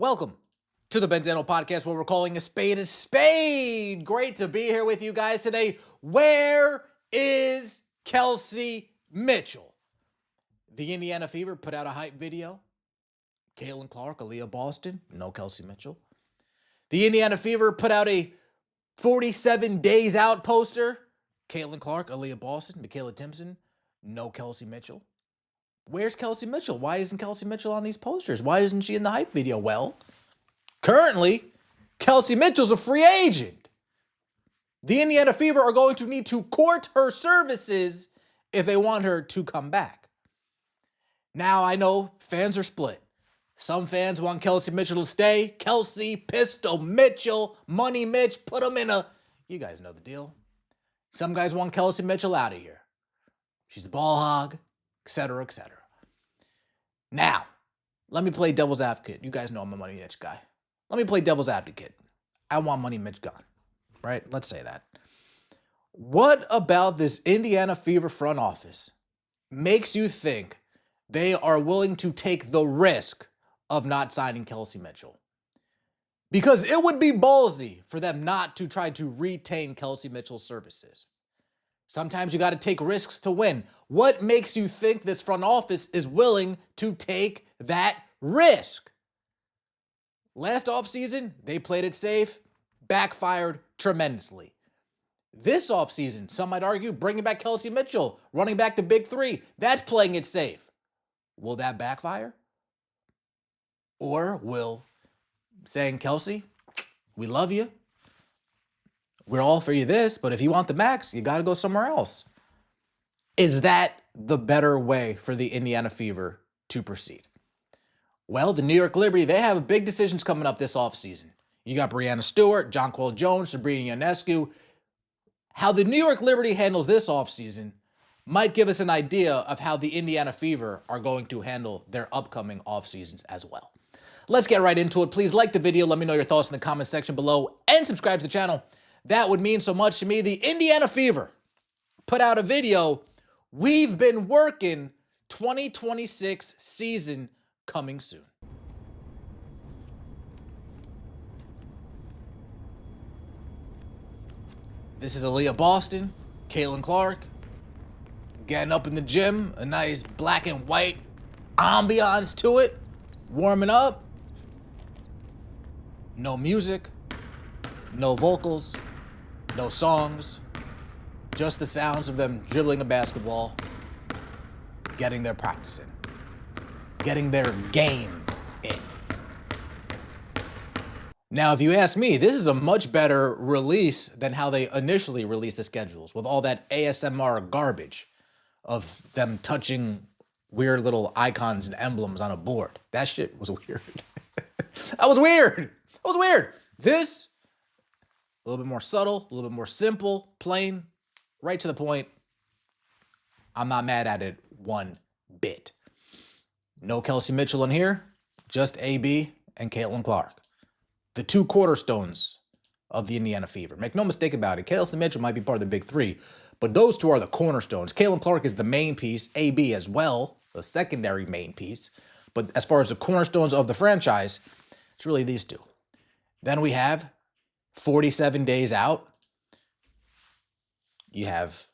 Welcome to the Benzano Podcast, where we're calling a spade a spade. Great to be here with you guys today. Where is Kelsey Mitchell? The Indiana Fever put out a hype video. Caitlin Clark, Aaliyah Boston, no Kelsey Mitchell. The Indiana Fever put out a 47 days out poster. Caitlin Clark, Aaliyah Boston, Michaela Timpson, no Kelsey Mitchell. Where's Kelsey Mitchell? Why isn't Kelsey Mitchell on these posters? Why isn't she in the hype video? Well, currently, Kelsey Mitchell's a free agent. The Indiana Fever are going to need to court her services if they want her to come back. Now, I know fans are split. Some fans want Kelsey Mitchell to stay. Kelsey, Pistol Mitchell, Money Mitch, put them in a... You guys know the deal. Some guys want Kelsey Mitchell out of here. She's a ball hog, etc., etc. Now, let me play devil's advocate. You guys know I'm a Money Mitch guy. Let me play devil's advocate. I want Money Mitch gone, right? Let's say that. What about this Indiana Fever front office makes you think they are willing to take the risk of not signing Kelsey Mitchell? Because it would be ballsy for them not to try to retain Kelsey Mitchell's services. Sometimes you got to take risks to win. What makes you think this front office is willing to take that risk? Last offseason, they played it safe, backfired tremendously. This offseason, some might argue, bringing back Kelsey Mitchell, running back the big three, that's playing it safe. Will that backfire? Or will saying, Kelsey, we love you. We're all for you this, but if you want the max, you got to go somewhere else. Is that the better way for the Indiana Fever to proceed? Well, the New York Liberty, they have big decisions coming up this offseason. You got Breanna Stewart, Jonquel Jones, Sabrina Ionescu. How the New York Liberty handles this offseason might give us an idea of how the Indiana Fever are going to handle their upcoming offseasons as well. Let's get right into it. Please like the video. Let me know your thoughts in the comment section below and subscribe to the channel. That would mean so much to me. The Indiana Fever put out a video. We've been working 2026 season coming soon. This is Aaliyah Boston, Caitlin Clark, getting up in the gym, a nice black and white ambiance to it, warming up. No music, no vocals, no songs, just the sounds of them dribbling a basketball, getting their practice in, getting their game in. Now, if you ask me, this is a much better release than how they initially released the schedules with all that ASMR garbage of them touching weird little icons and emblems on a board. That shit was weird. That was weird. That was weird. This, a little bit more subtle, a little bit more simple, plain, right to the point. I'm not mad at it one bit. No Kelsey Mitchell in here, just AB and Caitlin Clark. The two cornerstones of the Indiana Fever. Make no mistake about it, Kelsey Mitchell might be part of the big three, but those two are the cornerstones. Caitlin Clark is the main piece, AB as well, the secondary main piece. But as far as the cornerstones of the franchise, it's really these two. Then we have 47 days out. You have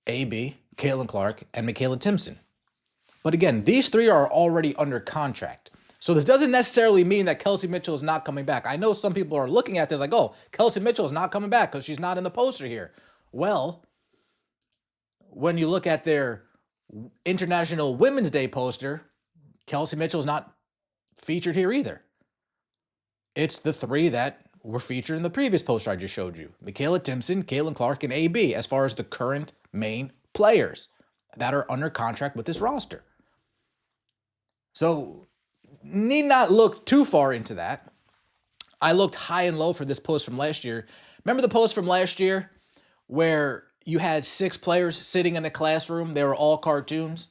AB, Caitlin Clark, and Michaela Timpson. But again, these three are already under contract. So this doesn't necessarily mean that Kelsey Mitchell is not coming back. I know some people are looking at this like, oh, Kelsey Mitchell is not coming back because she's not in the poster here. Well, when you look at their International Women's Day poster, Kelsey Mitchell is not featured here either. It's the three that were featured in the previous poster I just showed you. Michaela Timpson, Caitlin Clark, and AB as far as the current main players that are under contract with this roster. So, need not look too far into that. I looked high and low for this post from last year. Remember the post from last year where you had 6 players sitting in a classroom? They were all cartoons.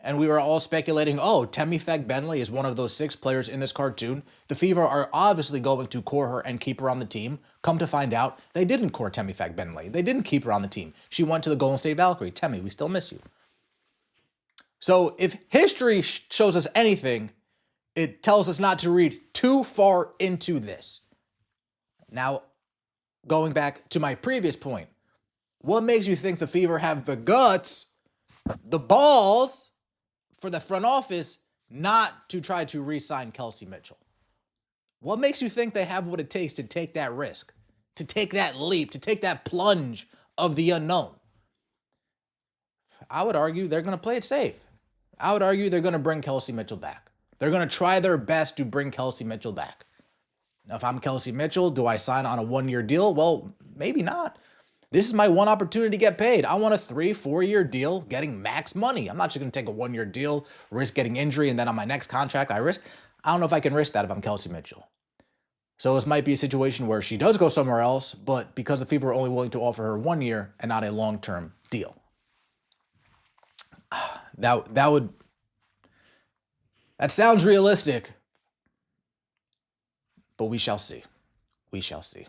And we were all speculating, oh, Temi Fag-Benley is one of those 6 players in this cartoon. The Fever are obviously going to core her and keep her on the team. Come to find out, they didn't core Temi Fag-Benley. They didn't keep her on the team. She went to the Golden State Valkyrie. Temi, we still miss you. So if history shows us anything, it tells us not to read too far into this. Now, going back to my previous point, what makes you think the Fever have the guts, the balls for the front office not to try to re-sign Kelsey Mitchell? What makes you think they have what it takes to take that risk, to take that leap, to take that plunge of the unknown? I would argue they're going to play it safe. I would argue they're going to bring Kelsey Mitchell back. They're going to try their best to bring Kelsey Mitchell back. Now, if I'm Kelsey Mitchell, do I sign on a 1-year deal? Well, maybe not. This is my one opportunity to get paid. I want a 3-4-year deal getting max money. I'm not just going to take a 1-year deal, risk getting injury, and then on my next contract, I don't know if I can risk that if I'm Kelsey Mitchell. So this might be a situation where she does go somewhere else, but because the Fever are only willing to offer her 1 year and not a long-term deal. That sounds realistic, but we shall see. We shall see.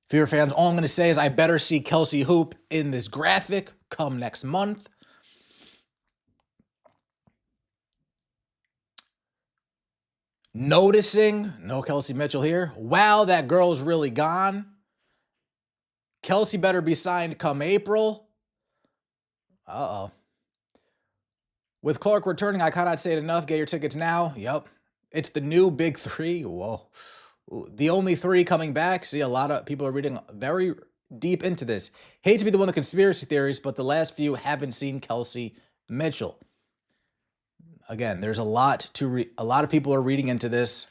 Fever fans, all I'm going to say is I better see Kelsey hoop in this graphic come next month. Noticing, no Kelsey Mitchell here. Wow, that girl's really gone. Kelsey better be signed come April. Uh-oh. With Clark returning, I cannot say it enough. Get your tickets now. Yep. It's the new big three. Whoa. The only three coming back. See, a lot of people are reading very deep into this. Hate to be the one of the conspiracy theories, but the last few haven't seen Kelsey Mitchell. Again, there's a lot of people are reading into this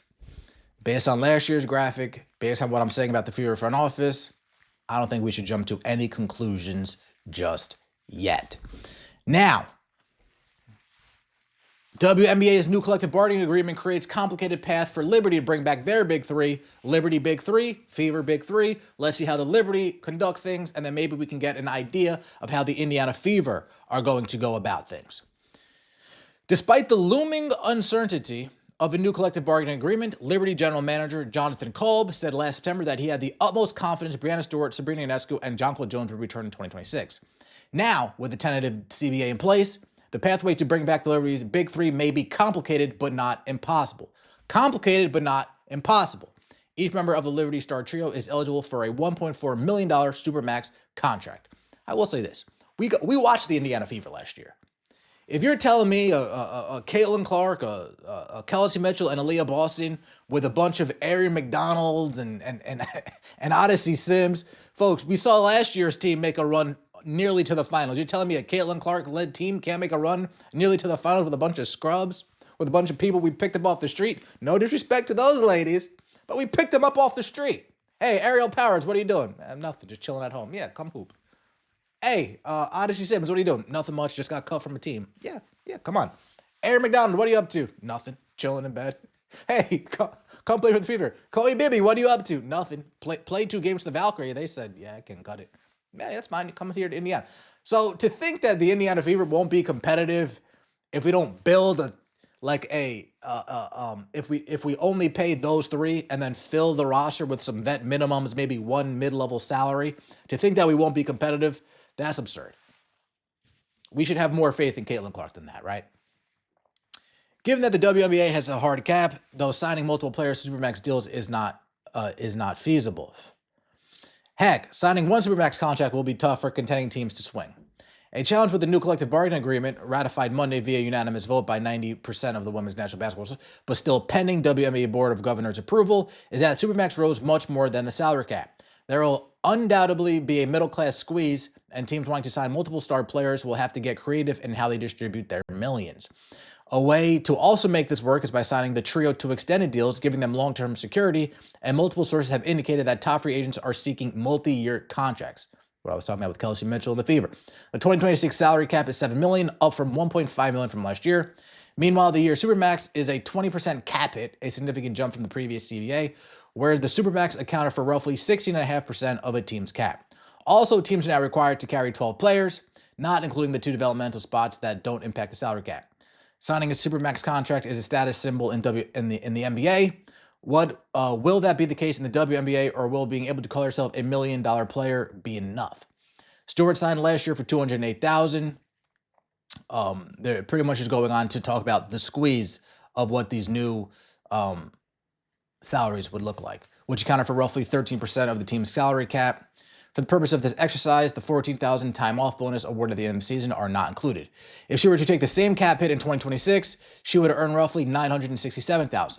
based on last year's graphic, based on what I'm saying about the Fever front office. I don't think we should jump to any conclusions just yet. Now, WNBA's new collective bargaining agreement creates complicated path for Liberty to bring back their big three. Liberty big three, Fever big three. Let's see how the Liberty conduct things, and then maybe we can get an idea of how the Indiana Fever are going to go about things. Despite the looming uncertainty of a new collective bargaining agreement, Liberty General Manager Jonathan Kolb said last September that he had the utmost confidence Breanna Stewart, Sabrina Ionescu, and Jonquil Jones would return in 2026. Now, with the tentative CBA in place, the pathway to bring back the Liberty's big three may be complicated but not impossible. Complicated but not impossible. Each member of the Liberty Star Trio is eligible for a $1.4 million Supermax contract. I will say this. We watched the Indiana Fever last year. If you're telling me a Caitlin Clark, a Kelsey Mitchell, and Aaliyah Boston with a bunch of Erin McDonald's and Odyssey Sims, folks, we saw last year's team make a run nearly to the finals. You're telling me a Caitlin Clark-led team can't make a run nearly to the finals with a bunch of scrubs, with a bunch of people we picked up off the street? No disrespect to those ladies, but we picked them up off the street. Hey, Ariel Powers, what are you doing? Nothing, just chilling at home. Yeah, come hoop. Hey, Odyssey Sims, what are you doing? Nothing much, just got cut from a team. Yeah, come on. Erin McDonald, what are you up to? Nothing, chilling in bed. Hey, come play for the Fever. Chloe Bibby, what are you up to? Nothing. Play 2 games for the Valkyrie. They said, yeah, I can cut it. Yeah, that's fine. You come here to Indiana. So to think that the Indiana Fever won't be competitive if we don't build if we only pay those 3 and then fill the roster with some vet minimums, maybe 1 mid-level salary, to think that we won't be competitive, that's absurd. We should have more faith in Caitlin Clark than that, right? Given that the WNBA has a hard cap, though signing multiple players to Supermax deals is not feasible. Heck, signing 1 Supermax contract will be tough for contending teams to swing. A challenge with the new collective bargaining agreement, ratified Monday via unanimous vote by 90% of the Women's National Basketball, but still pending WNBA Board of Governors approval, is that Supermax rose much more than the salary cap. There will undoubtedly be a middle-class squeeze, and teams wanting to sign multiple star players will have to get creative in how they distribute their millions. A way to also make this work is by signing the trio to extended deals, giving them long-term security, and multiple sources have indicated that top free agents are seeking multi-year contracts. What I was talking about with Kelsey Mitchell and the Fever. The 2026 salary cap is $7 million, up from $1.5 million from last year. Meanwhile, the year Supermax is a 20% cap hit, a significant jump from the previous CBA, where the Supermax accounted for roughly 16.5% of a team's cap. Also, teams are now required to carry 12 players, not including the 2 developmental spots that don't impact the salary cap. Signing a Supermax contract is a status symbol in the NBA. What will that be the case in the WNBA, or will being able to call yourself $1 million player be enough? Stewart signed last year for $208,000. They're pretty much just going on to talk about the squeeze of what these new salaries would look like, which accounted for roughly 13% of the team's salary cap. For the purpose of this exercise, the $14,000 time off bonus awarded at the end of the season are not included. If she were to take the same cap hit in 2026, she would earn roughly $967,000.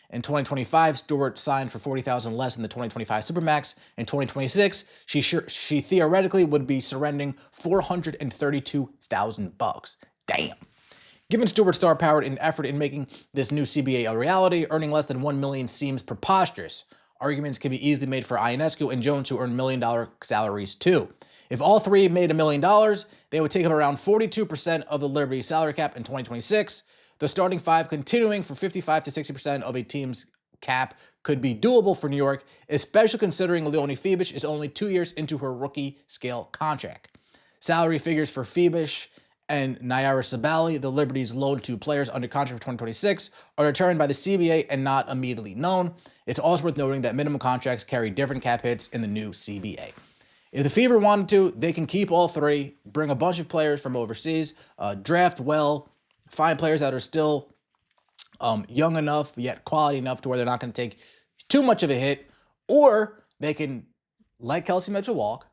In 2025, Stewart signed for $40,000 less than the 2025 Supermax. In 2026, she theoretically would be surrendering $432,000. Damn. Given Stewart's star power and effort in making this new CBA a reality, earning less than $1 million seems preposterous. Arguments can be easily made for Ionescu and Jones, who earn $1 million salaries too. If all three made $1 million, they would take up around 42% of the Liberty salary cap in 2026. The starting five continuing for 55 to 60% of a team's cap could be doable for New York, especially considering Leonie Fiebich is only 2 years into her rookie scale contract. Salary figures for Fiebich and Naira Sabali, the Liberty's loan to players under contract for 2026, are determined by the CBA and not immediately known. It's also worth noting that minimum contracts carry different cap hits in the new CBA. If the Fever wanted to, they can keep all three, bring a bunch of players from overseas, draft well, find players that are still young enough, yet quality enough to where they're not going to take too much of a hit, or they can let Kelsey Mitchell walk,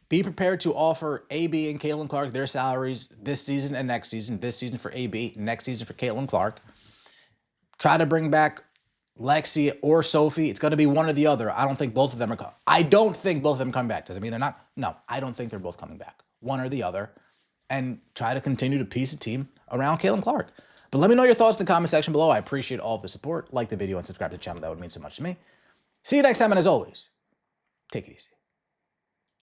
be prepared to offer AB and Caitlin Clark their salaries this season and next season. This season for AB, next season for Caitlin Clark. Try to bring back Lexi or Sophie. It's going to be one or the other. I don't think both of them are coming. I don't think both of them come back. Does it mean they're not? No, I don't think they're both coming back. One or the other. And try to continue to piece a team around Caitlin Clark. But let me know your thoughts in the comment section below. I appreciate all of the support. Like the video and subscribe to the channel. That would mean so much to me. See you next time, and as always, take it easy.